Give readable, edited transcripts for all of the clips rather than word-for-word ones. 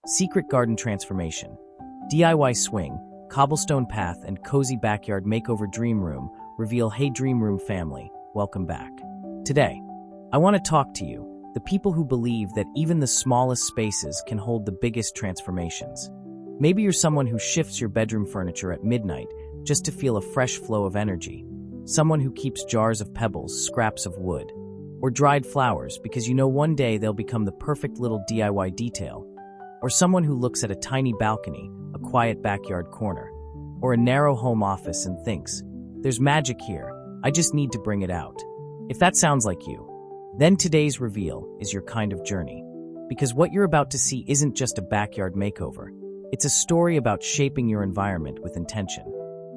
Secret garden transformation. DIY swing, cobblestone path, and cozy backyard makeover dream room reveal. Hey dream room family, welcome back. Today, I want to talk to you, the people who believe that even the smallest spaces can hold the biggest transformations. Maybe you're someone who shifts your bedroom furniture at midnight just to feel a fresh flow of energy. Someone who keeps jars of pebbles, scraps of wood, or dried flowers because you know one day they'll become the perfect little DIY detail. Or someone who looks at a tiny balcony, a quiet backyard corner, or a narrow home office and thinks, there's magic here, I just need to bring it out. If that sounds like you, then today's reveal is your kind of journey. Because what you're about to see isn't just a backyard makeover. It's a story about shaping your environment with intention.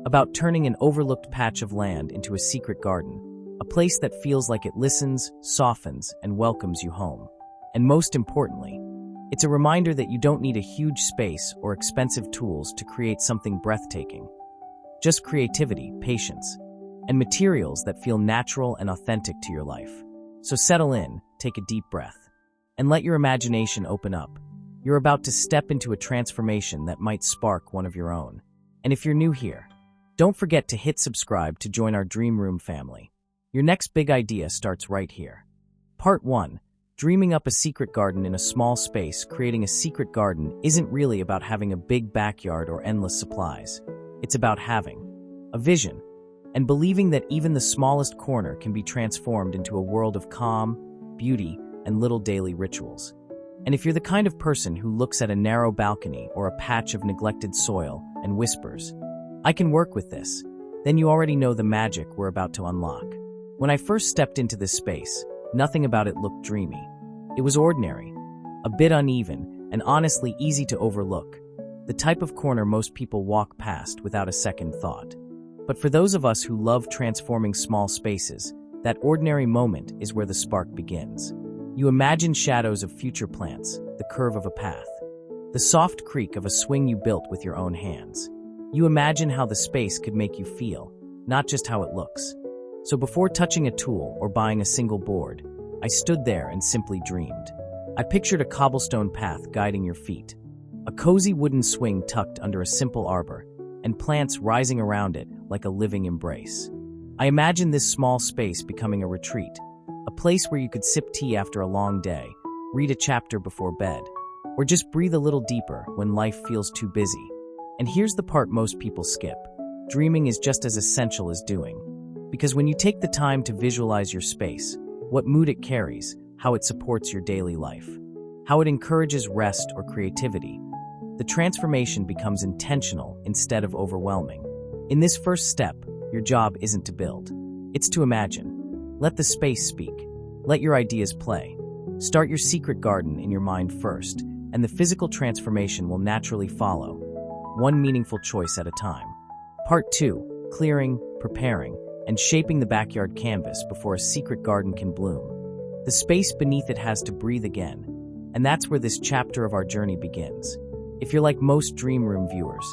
About turning an overlooked patch of land into a secret garden. A place that feels like it listens, softens, and welcomes you home. And most importantly, it's a reminder that you don't need a huge space or expensive tools to create something breathtaking. Just creativity, patience, and materials that feel natural and authentic to your life. So settle in, take a deep breath, and let your imagination open up. You're about to step into a transformation that might spark one of your own. And if you're new here, don't forget to hit subscribe to join our Dream Room family. Your next big idea starts right here. Part 1. Dreaming up a secret garden in a small space. Creating a secret garden isn't really about having a big backyard or endless supplies. It's about having a vision and believing that even the smallest corner can be transformed into a world of calm, beauty, and little daily rituals. And if you're the kind of person who looks at a narrow balcony or a patch of neglected soil and whispers, I can work with this, then you already know the magic we're about to unlock. When I first stepped into this space, nothing about it looked dreamy. It was ordinary, a bit uneven, and honestly easy to overlook. The type of corner most people walk past without a second thought. But for those of us who love transforming small spaces, that ordinary moment is where the spark begins. You imagine shadows of future plants, the curve of a path, the soft creak of a swing you built with your own hands. You imagine how the space could make you feel, not just how it looks. So before touching a tool or buying a single board, I stood there and simply dreamed. I pictured a cobblestone path guiding your feet, a cozy wooden swing tucked under a simple arbor, and plants rising around it like a living embrace. I imagined this small space becoming a retreat, a place where you could sip tea after a long day, read a chapter before bed, or just breathe a little deeper when life feels too busy. And here's the part most people skip. Dreaming is just as essential as doing. Because when you take the time to visualize your space, what mood it carries, how it supports your daily life, how it encourages rest or creativity, the transformation becomes intentional instead of overwhelming. In this first step, your job isn't to build. It's to imagine. Let the space speak. Let your ideas play. Start your secret garden in your mind first, and the physical transformation will naturally follow, one meaningful choice at a time. Part 2. Clearing, preparing, and shaping the backyard canvas before a secret garden can bloom. The space beneath it has to breathe again, and that's where this chapter of our journey begins. If you're like most Dream Room viewers,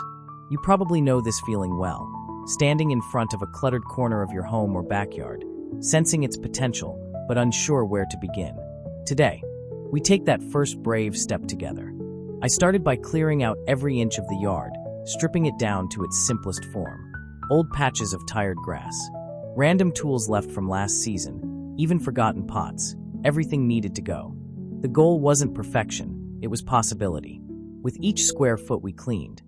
you probably know this feeling well, standing in front of a cluttered corner of your home or backyard, sensing its potential, but unsure where to begin. Today, we take that first brave step together. I started by clearing out every inch of the yard, stripping it down to its simplest form. Old patches of tired grass, random tools left from last season, even forgotten pots, everything needed to go. The goal wasn't perfection, it was possibility. With each square foot we cleaned,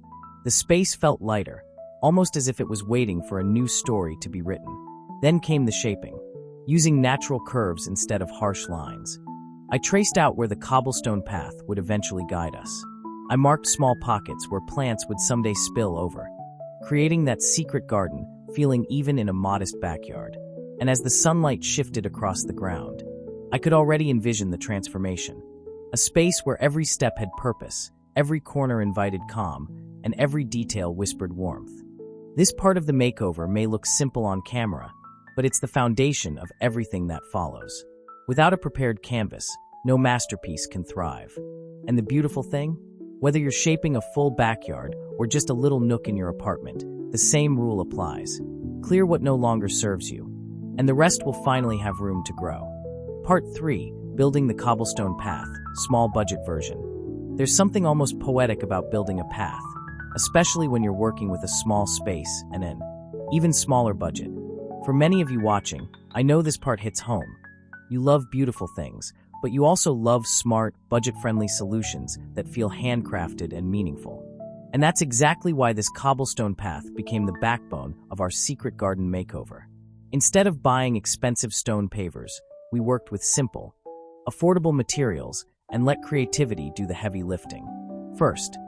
the space felt lighter, almost as if it was waiting for a new story to be written. Then came the shaping, using natural curves instead of harsh lines. I traced out where the cobblestone path would eventually guide us. I marked small pockets where plants would someday spill over, creating that secret garden feeling even in a modest backyard. And as the sunlight shifted across the ground, I could already envision the transformation. A space where every step had purpose, every corner invited calm, and every detail whispered warmth. This part of the makeover may look simple on camera, but it's the foundation of everything that follows. Without a prepared canvas, no masterpiece can thrive. And the beautiful thing? Whether you're shaping a full backyard or just a little nook in your apartment, the same rule applies. Clear what no longer serves you, and the rest will finally have room to grow. Part 3. Building the cobblestone path, small budget version. There's something almost poetic about building a path, especially when you're working with a small space and an even smaller budget. For many of you watching, I know this part hits home. You love beautiful things, but you also love smart, budget-friendly solutions that feel handcrafted and meaningful. And that's exactly why this cobblestone path became the backbone of our secret garden makeover. Instead of buying expensive stone pavers, we worked with simple, affordable materials and let creativity do the heavy lifting. First,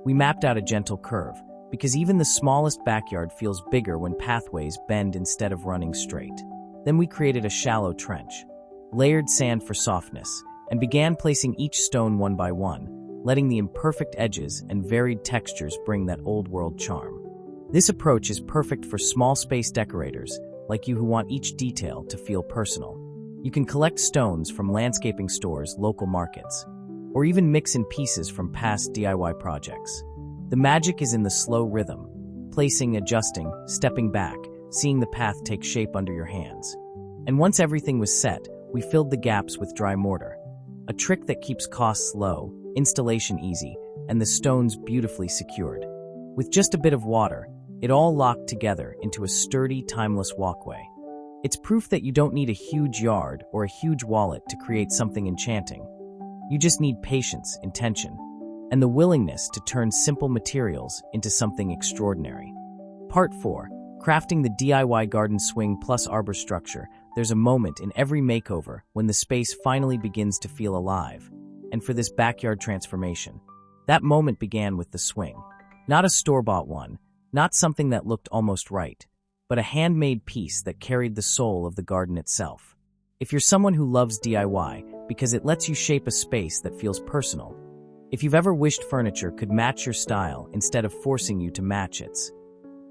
we mapped out a gentle curve, because even the smallest backyard feels bigger when pathways bend instead of running straight. Then we created a shallow trench, layered sand for softness, and began placing each stone one by one, letting the imperfect edges and varied textures bring that old-world charm. This approach is perfect for small space decorators like you who want each detail to feel personal. You can collect stones from landscaping stores, local markets, or even mix in pieces from past DIY projects. The magic is in the slow rhythm, placing, adjusting, stepping back, seeing the path take shape under your hands. And once everything was set, we filled the gaps with dry mortar, a trick that keeps costs low, installation easy, and the stones beautifully secured. With just a bit of water, it all locked together into a sturdy, timeless walkway. It's proof that you don't need a huge yard or a huge wallet to create something enchanting. You just need patience, intention, and the willingness to turn simple materials into something extraordinary. Part 4. Crafting the DIY garden swing plus arbor structure. There's a moment in every makeover when the space finally begins to feel alive. And for this backyard transformation, that moment began with the swing. Not a store-bought one, not something that looked almost right, but a handmade piece that carried the soul of the garden itself. If you're someone who loves DIY because it lets you shape a space that feels personal, if you've ever wished furniture could match your style instead of forcing you to match its,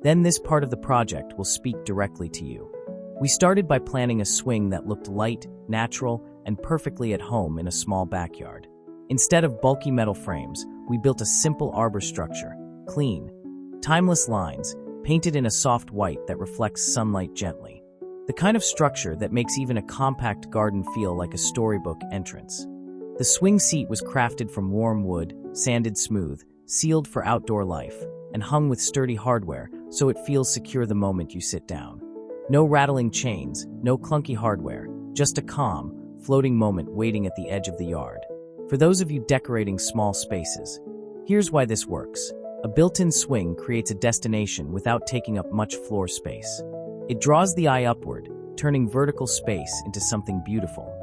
then this part of the project will speak directly to you. We started by planning a swing that looked light, natural, and perfectly at home in a small backyard. Instead of bulky metal frames, we built a simple arbor structure, clean, timeless lines, painted in a soft white that reflects sunlight gently. The kind of structure that makes even a compact garden feel like a storybook entrance. The swing seat was crafted from warm wood, sanded smooth, sealed for outdoor life, and hung with sturdy hardware so it feels secure the moment you sit down. No rattling chains, no clunky hardware, just a calm, floating moment waiting at the edge of the yard. For those of you decorating small spaces, here's why this works. A built-in swing creates a destination without taking up much floor space. It draws the eye upward, turning vertical space into something beautiful.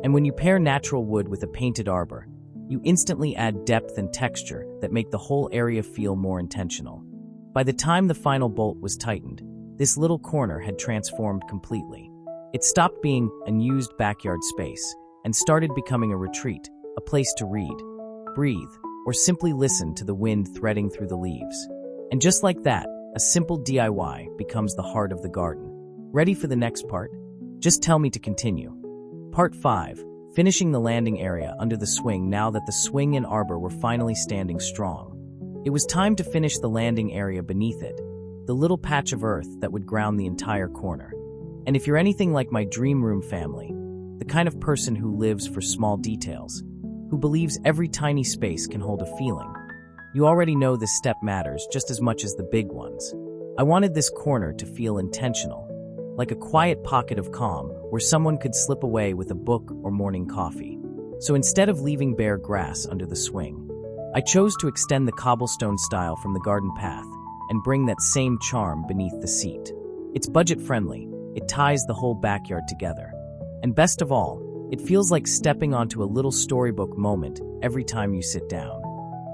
And when you pair natural wood with a painted arbor, you instantly add depth and texture that make the whole area feel more intentional. By the time the final bolt was tightened, this little corner had transformed completely. It stopped being an unused backyard space and started becoming a retreat, a place to read, breathe, or simply listen to the wind threading through the leaves. And just like that, a simple DIY becomes the heart of the garden. Ready for the next part? Just tell me to continue. Part 5. Finishing the landing area under the swing. Now that the swing and arbor were finally standing strong, it was time to finish the landing area beneath it, the little patch of earth that would ground the entire corner. And if you're anything like my dream room family, the kind of person who lives for small details, who believes every tiny space can hold a feeling, you already know this step matters just as much as the big ones. I wanted this corner to feel intentional, like a quiet pocket of calm where someone could slip away with a book or morning coffee. So instead of leaving bare grass under the swing, I chose to extend the cobblestone style from the garden path and bring that same charm beneath the seat. It's budget-friendly, it ties the whole backyard together. And best of all, it feels like stepping onto a little storybook moment every time you sit down.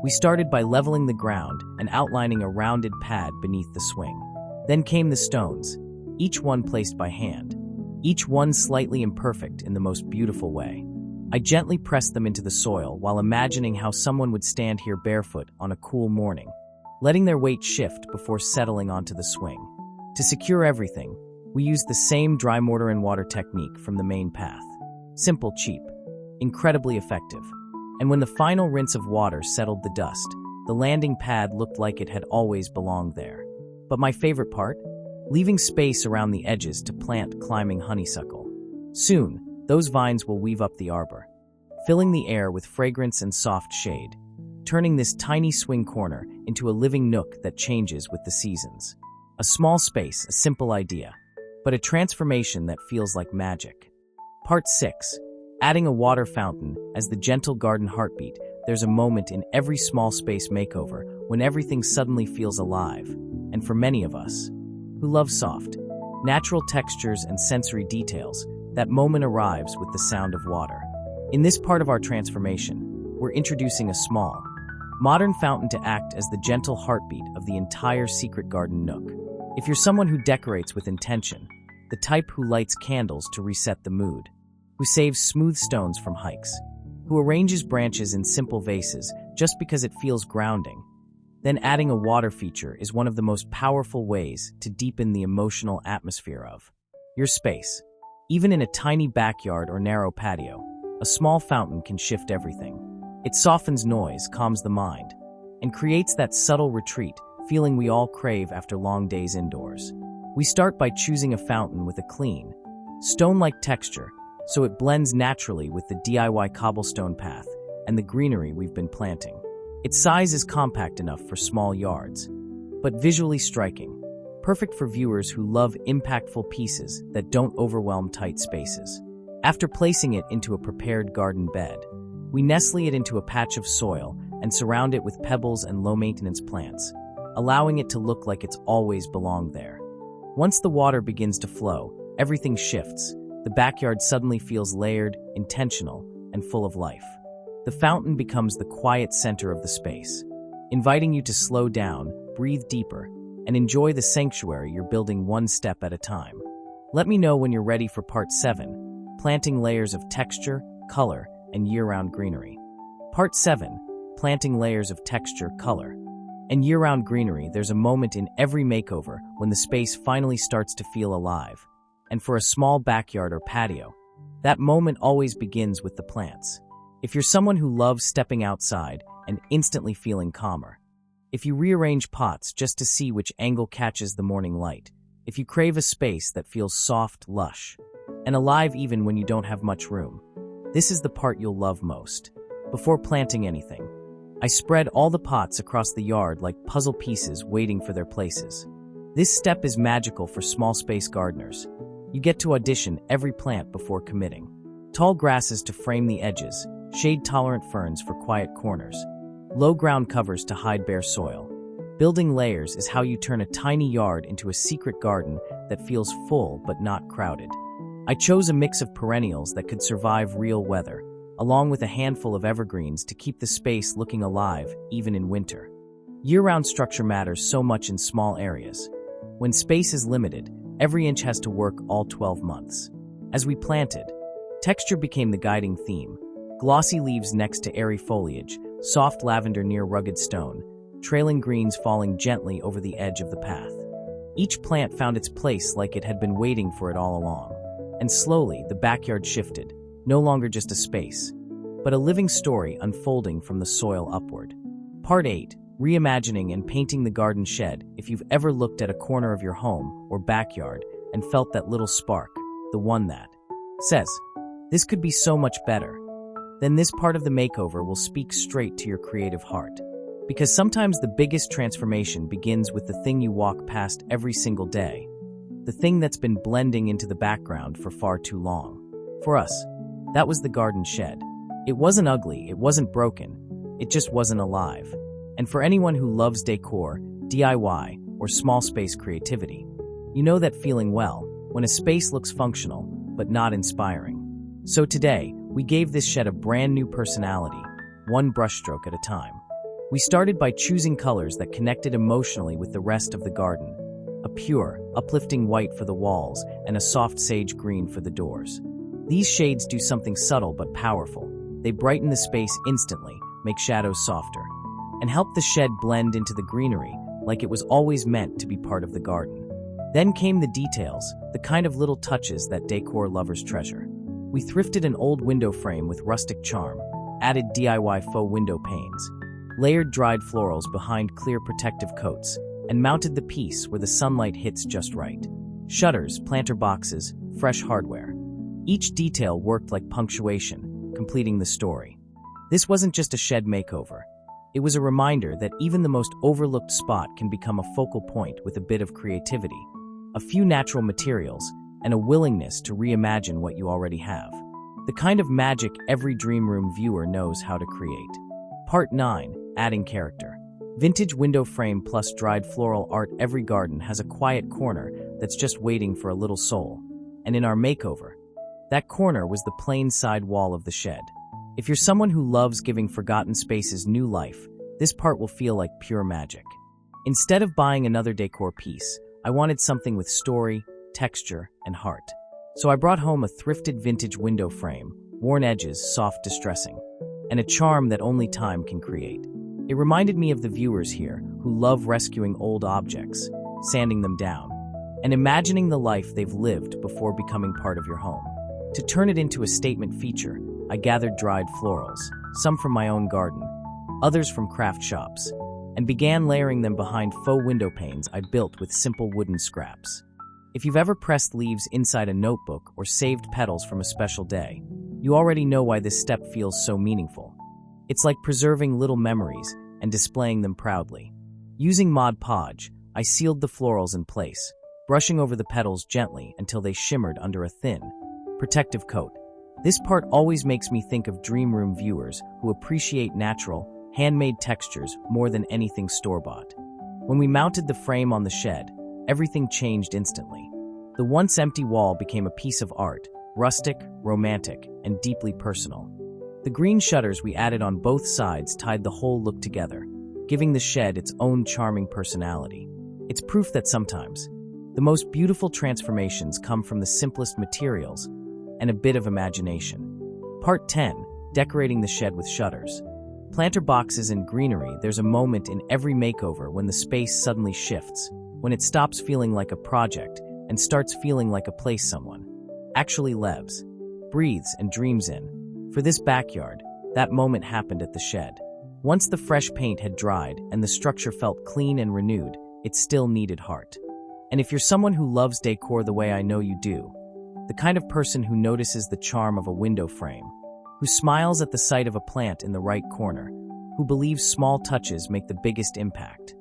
We started by leveling the ground and outlining a rounded pad beneath the swing. Then came the stones, each one placed by hand, each one slightly imperfect in the most beautiful way. I gently pressed them into the soil while imagining how someone would stand here barefoot on a cool morning, letting their weight shift before settling onto the swing. To secure everything, we used the same dry mortar and water technique from the main path. Simple, cheap, incredibly effective. And when the final rinse of water settled the dust, the landing pad looked like it had always belonged there. But my favorite part? Leaving space around the edges to plant climbing honeysuckle. Soon, those vines will weave up the arbor, filling the air with fragrance and soft shade. turning this tiny swing corner into a living nook that changes with the seasons. A small space, a simple idea, but a transformation that feels like magic. Part 6. Adding a water fountain as the gentle garden heartbeat. There's a moment in every small space makeover when everything suddenly feels alive. And for many of us, who love soft, natural textures and sensory details, that moment arrives with the sound of water. In this part of our transformation, we're introducing a small, modern fountain to act as the gentle heartbeat of the entire secret garden nook. If you're someone who decorates with intention, the type who lights candles to reset the mood, who saves smooth stones from hikes, who arranges branches in simple vases just because it feels grounding, then adding a water feature is one of the most powerful ways to deepen the emotional atmosphere of your space. Even in a tiny backyard or narrow patio, a small fountain can shift everything. It softens noise, calms the mind, and creates that subtle retreat feeling we all crave after long days indoors. We start by choosing a fountain with a clean, stone-like texture so it blends naturally with the DIY cobblestone path and the greenery we've been planting. Its size is compact enough for small yards, but visually striking, perfect for viewers who love impactful pieces that don't overwhelm tight spaces. After placing it into a prepared garden bed, we nestle it into a patch of soil and surround it with pebbles and low-maintenance plants, allowing it to look like it's always belonged there. Once the water begins to flow, everything shifts. The backyard suddenly feels layered, intentional, and full of life. The fountain becomes the quiet center of the space, inviting you to slow down, breathe deeper, and enjoy the sanctuary you're building one step at a time. Let me know when you're ready for Part 7, planting layers of texture, color, and year-round greenery. Part 7, planting layers of texture, color, and year-round greenery. There's a moment in every makeover when the space finally starts to feel alive. And for a small backyard or patio, that moment always begins with the plants. If you're someone who loves stepping outside and instantly feeling calmer, if you rearrange pots just to see which angle catches the morning light, if you crave a space that feels soft, lush, and alive even when you don't have much room, this is the part you'll love most. Before planting anything, I spread all the pots across the yard like puzzle pieces waiting for their places. This step is magical for small space gardeners. You get to audition every plant before committing. Tall grasses to frame the edges, shade-tolerant ferns for quiet corners, low ground covers to hide bare soil. Building layers is how you turn a tiny yard into a secret garden that feels full but not crowded. I chose a mix of perennials that could survive real weather, along with a handful of evergreens to keep the space looking alive even in winter. Year-round structure matters so much in small areas. When space is limited, every inch has to work all 12 months. As we planted, texture became the guiding theme. Glossy leaves next to airy foliage, soft lavender near rugged stone, trailing greens falling gently over the edge of the path. Each plant found its place like it had been waiting for it all along. And slowly, the backyard shifted, no longer just a space, but a living story unfolding from the soil upward. Part 8. Reimagining and painting the garden shed. If you've ever looked at a corner of your home or backyard and felt that little spark, the one that says, "This could be so much better," then this part of the makeover will speak straight to your creative heart. Because sometimes the biggest transformation begins with the thing you walk past every single day, the thing that's been blending into the background for far too long. For us, that was the garden shed. It wasn't ugly, it wasn't broken, it just wasn't alive. And for anyone who loves decor, DIY, or small space creativity, you know that feeling well, when a space looks functional, but not inspiring. So today, we gave this shed a brand new personality, one brushstroke at a time. We started by choosing colors that connected emotionally with the rest of the garden. A pure, uplifting white for the walls and a soft sage green for the doors. These shades do something subtle but powerful. They brighten the space instantly, make shadows softer, and help the shed blend into the greenery like it was always meant to be part of the garden. Then came the details, the kind of little touches that decor lovers treasure. We thrifted an old window frame with rustic charm, added DIY faux window panes, layered dried florals behind clear protective coats, and mounted the piece where the sunlight hits just right. Shutters, planter boxes, fresh hardware. Each detail worked like punctuation, completing the story. This wasn't just a shed makeover. It was a reminder that even the most overlooked spot can become a focal point with a bit of creativity, a few natural materials, and a willingness to reimagine what you already have. The kind of magic every dream room viewer knows how to create. Part 9. Adding character. Vintage window frame plus dried floral art. Every garden has a quiet corner that's just waiting for a little soul. And in our makeover, that corner was the plain side wall of the shed. If you're someone who loves giving forgotten spaces new life, this part will feel like pure magic. Instead of buying another decor piece, I wanted something with story, texture, and heart. So I brought home a thrifted vintage window frame, worn edges, soft distressing, and a charm that only time can create. It reminded me of the viewers here who love rescuing old objects, sanding them down, and imagining the life they've lived before becoming part of your home. To turn it into a statement feature, I gathered dried florals, some from my own garden, others from craft shops, and began layering them behind faux window panes I built with simple wooden scraps. If you've ever pressed leaves inside a notebook or saved petals from a special day, you already know why this step feels so meaningful. It's like preserving little memories and displaying them proudly. Using Mod Podge, I sealed the florals in place, brushing over the petals gently until they shimmered under a thin, protective coat. This part always makes me think of dream room viewers who appreciate natural, handmade textures more than anything store-bought. When we mounted the frame on the shed, everything changed instantly. The once empty wall became a piece of art, rustic, romantic, and deeply personal. The green shutters we added on both sides tied the whole look together, giving the shed its own charming personality. It's proof that sometimes the most beautiful transformations come from the simplest materials and a bit of imagination. Part 10. Decorating the shed with shutters. Planter boxes and greenery. There's a moment in every makeover when the space suddenly shifts, when it stops feeling like a project and starts feeling like a place someone actually lives, breathes, and dreams in. For this backyard, that moment happened at the shed. Once the fresh paint had dried and the structure felt clean and renewed, it still needed heart. And if you're someone who loves decor the way I know you do, the kind of person who notices the charm of a window frame, who smiles at the sight of a plant in the right corner, who believes small touches make the biggest impact,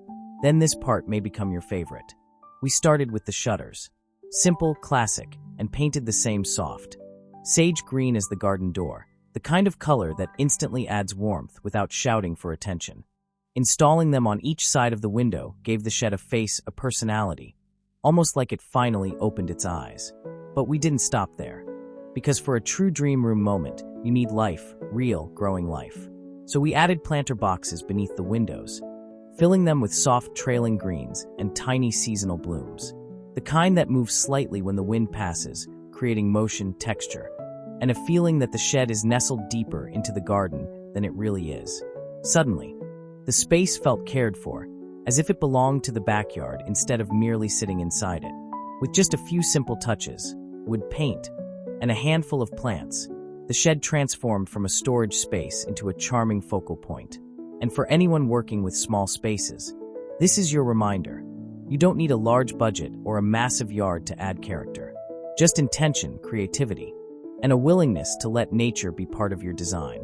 then this part may become your favorite. We started with the shutters. Simple, classic, and painted the same soft sage green as the garden door, the kind of color that instantly adds warmth without shouting for attention. Installing them on each side of the window gave the shed a face, a personality, almost like it finally opened its eyes. But we didn't stop there, because for a true dream room moment, you need life, real, growing life. So we added planter boxes beneath the windows, filling them with soft trailing greens and tiny seasonal blooms, the kind that moves slightly when the wind passes, creating motion, texture, and a feeling that the shed is nestled deeper into the garden than it really is. Suddenly, the space felt cared for, as if it belonged to the backyard instead of merely sitting inside it. With just a few simple touches, wood paint, and a handful of plants, the shed transformed from a storage space into a charming focal point. And for anyone working with small spaces, this is your reminder. You don't need a large budget or a massive yard to add character. Just intention, creativity, and a willingness to let nature be part of your design.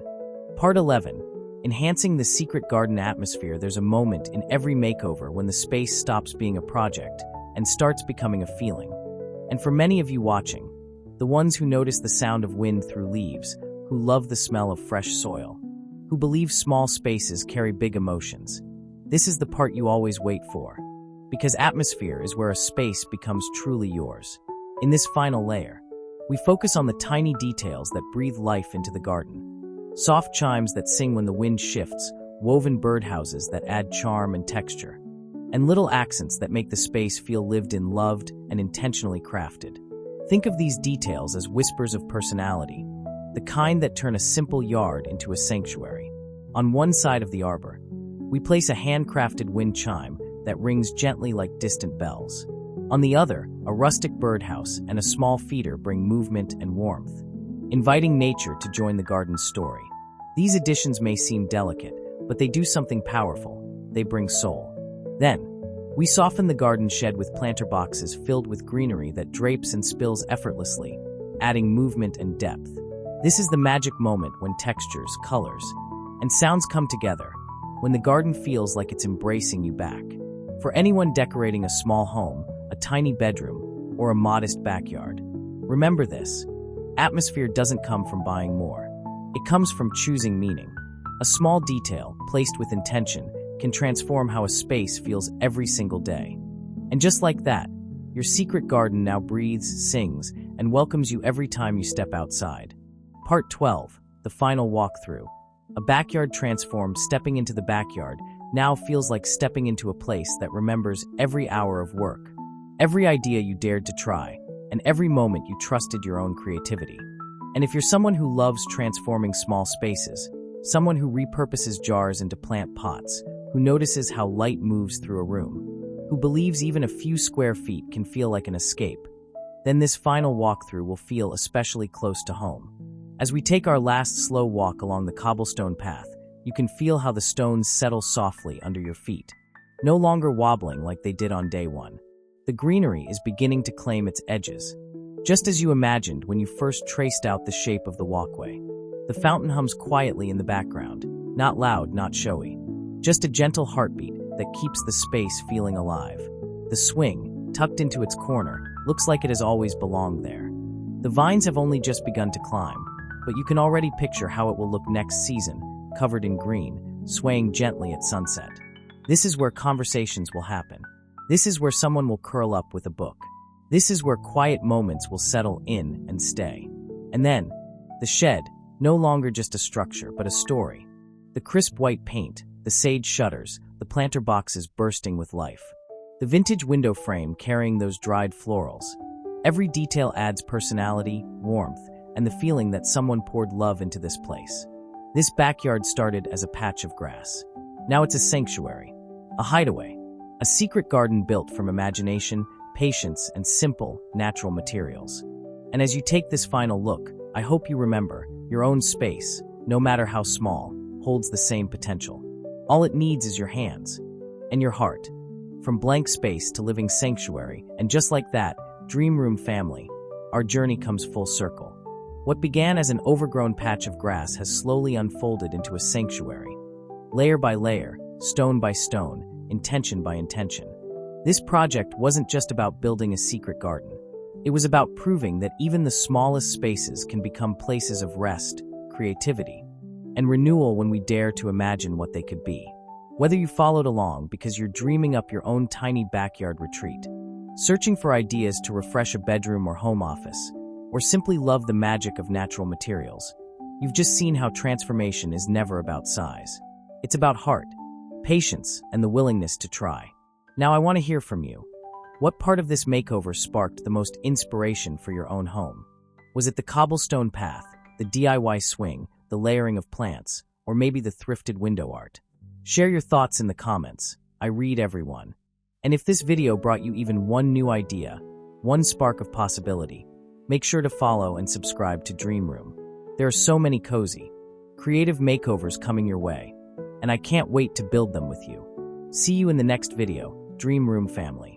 Part 11. Enhancing the secret garden atmosphere. There's a moment in every makeover when the space stops being a project and starts becoming a feeling. And for many of you watching, the ones who notice the sound of wind through leaves, who love the smell of fresh soil, who believe small spaces carry big emotions, this is the part you always wait for. Because atmosphere is where a space becomes truly yours. In this final layer, we focus on the tiny details that breathe life into the garden. Soft chimes that sing when the wind shifts, woven birdhouses that add charm and texture, and little accents that make the space feel lived in, loved, and intentionally crafted. Think of these details as whispers of personality, the kind that turn a simple yard into a sanctuary. On one side of the arbor, we place a handcrafted wind chime that rings gently like distant bells. On the other, a rustic birdhouse and a small feeder bring movement and warmth, inviting nature to join the garden's story. These additions may seem delicate, but they do something powerful. They bring soul. Then, we soften the garden shed with planter boxes filled with greenery that drapes and spills effortlessly, adding movement and depth. This is the magic moment when textures, colors, and sounds come together, when the garden feels like it's embracing you back. For anyone decorating a small home, a tiny bedroom, or a modest backyard, remember this: atmosphere doesn't come from buying more. It comes from choosing meaning. A small detail, placed with intention, can transform how a space feels every single day. And just like that, your secret garden now breathes, sings, and welcomes you every time you step outside. Part 12, the final walkthrough. A backyard transformed. Stepping into the backyard now feels like stepping into a place that remembers every hour of work, every idea you dared to try, and every moment you trusted your own creativity. And if you're someone who loves transforming small spaces, someone who repurposes jars into plant pots, who notices how light moves through a room, who believes even a few square feet can feel like an escape, then this final walkthrough will feel especially close to home. As we take our last slow walk along the cobblestone path, you can feel how the stones settle softly under your feet, no longer wobbling like they did on day one. The greenery is beginning to claim its edges, just as you imagined when you first traced out the shape of the walkway. The fountain hums quietly in the background, not loud, not showy, just a gentle heartbeat that keeps the space feeling alive. The swing, tucked into its corner, looks like it has always belonged there. The vines have only just begun to climb, but you can already picture how it will look next season, covered in green, swaying gently at sunset. This is where conversations will happen. This is where someone will curl up with a book. This is where quiet moments will settle in and stay. And then, the shed, no longer just a structure, but a story. The crisp white paint, the sage shutters, the planter boxes bursting with life. The vintage window frame carrying those dried florals. Every detail adds personality, warmth, and the feeling that someone poured love into this place. This backyard started as a patch of grass. Now it's a sanctuary, a hideaway, a secret garden built from imagination, patience, and simple, natural materials. And as you take this final look, I hope you remember, your own space, no matter how small, holds the same potential. All it needs is your hands and your heart. From blank space to living sanctuary, and just like that, Dream Room family, our journey comes full circle. What began as an overgrown patch of grass has slowly unfolded into a sanctuary. Layer by layer, stone by stone, intention by intention. This project wasn't just about building a secret garden. It was about proving that even the smallest spaces can become places of rest, creativity, and renewal when we dare to imagine what they could be. Whether you followed along because you're dreaming up your own tiny backyard retreat, searching for ideas to refresh a bedroom or home office, or simply love the magic of natural materials, you've just seen how transformation is never about size. It's about heart, patience, and the willingness to try. Now I want to hear from you. What part of this makeover sparked the most inspiration for your own home? Was it the cobblestone path, the DIY swing, the layering of plants, or maybe the thrifted window art? Share your thoughts in the comments. I read everyone. And if this video brought you even one new idea, one spark of possibility, make sure to follow and subscribe to Dream Room. There are so many cozy, creative makeovers coming your way, and I can't wait to build them with you. See you in the next video, Dream Room family.